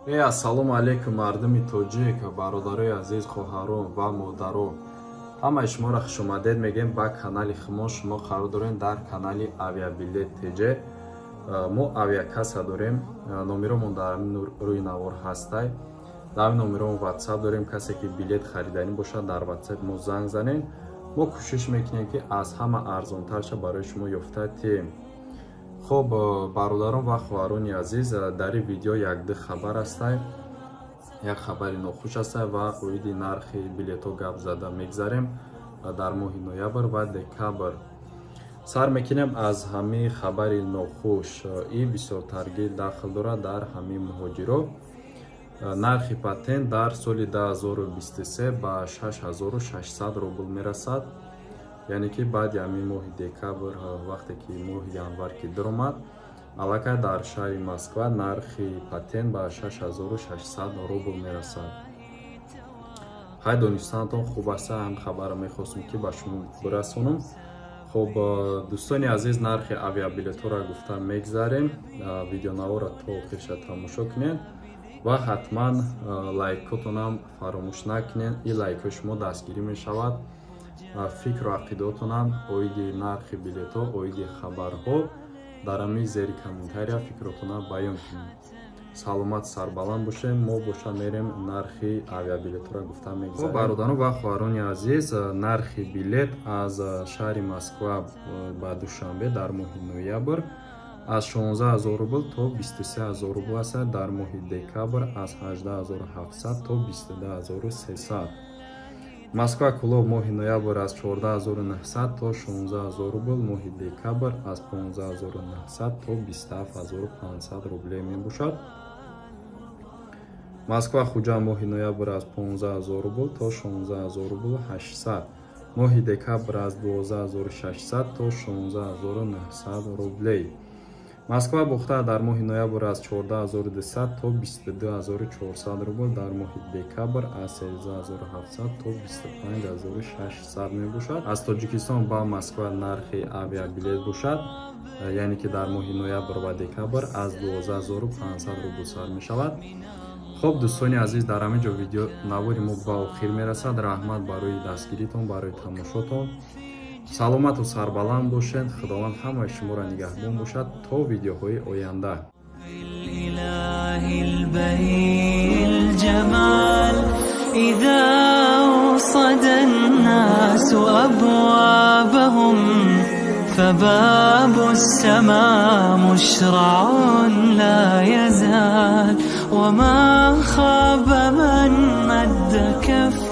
Ассалому алейкум мардуми тоҷик, бародарои азиз, хоҳарон ва модарон. Ҳамаи шуморо хушомадед мегӯем ба канали хумо. Шумо қарор дорем дар канали Авиабилет ТЖ. Мо авиакасса дорем. Номеромон дар рӯи навор ҳастай. Дар номеромон WhatsApp дорем. Касе ки билет хариданӣ бошад дар WhatsApp мо занг занем. Мо кӯшиш мекунем ки аз ҳама арзонтарша барои шумо ёфта тием. خب برادران و خواهران عزیز، در این ویدیو یک خبر است، یک خبر ناخوش است و اوید نرخ بلیط ها گپ زده میگذاریم در ماه نوامبر و دکامبر. سر میکنیم از همه خبر ناخوش. این بسیار ترغیب داخل دارد در همه مهاجرا. نرخ پاتنت در سال 2023 به 6600 روبل میرسد. یعنی که بعد یعنی ماه دکامبر وقتی که ماه январ که در اومد، علاقه در شهر مسکو نرخ پاتنت به 6600 روبل میرسد. های دانستانتون خوب است، هم خبر میخواستم که به شما برسونم. خب دوستان عزیز، نرخ авиабилет را گفتم میگذاریم. ویدیو نو را تا آخرش تماشا کنین و حتما لایکاتون هم فراموش نکنین. این لایک شما دستگیری میشود. فکر و عقیداتون هم اویدی نرخ بلیط ها، اویدی خبرها در همین زیر کامنتاریا فکراتون هم بیان کنید. سلامت سربلند باشین. ما باشه میریم نرخ авиабилет را گفتم میگذاریم. برادران و خواهران عزیز، نرخ بلیط از شهر مسکو به دوشنبه در ماه نوامبر از 16000 روبل تا 23000 روبل است. در ماه دکامبر از 18700 تا 22300. مسکو کلوب ماه نوامبر از 14900 تا 16000 روبل، ماه دکامبر از 15900 تا 27500 روبل می باشد. مسکو خوجا ماه نوامبر از 15000 روبل تا 16000 روبل 800، ماه دکامبر از 12600 تا 16900 روبل. مسکو بختا در ماه نوامبر از 14200 تا 22400 روبل، در ماه دکامبر از 13700 تا 25600 می باشد. از تاجیکستان با مسکو نرخ авиабилет باشد، یعنی که در ماه نوامبر و دکامبر از 12500 روبل سر می شود. خب دوستان عزیز، در همینجا ویدیو نواری ما با آخر می رسد. رحمت برای دستگیریتون، برای تماشاتون. سلامت و سربلند باشید. خداوند همه شما را نگهبان باشد تا ویدیوهای آینده. الإله البهي الجمال إذا وصد الناس أبوابهم فباب السماء مشرع لا يزال وما خاب من مد كف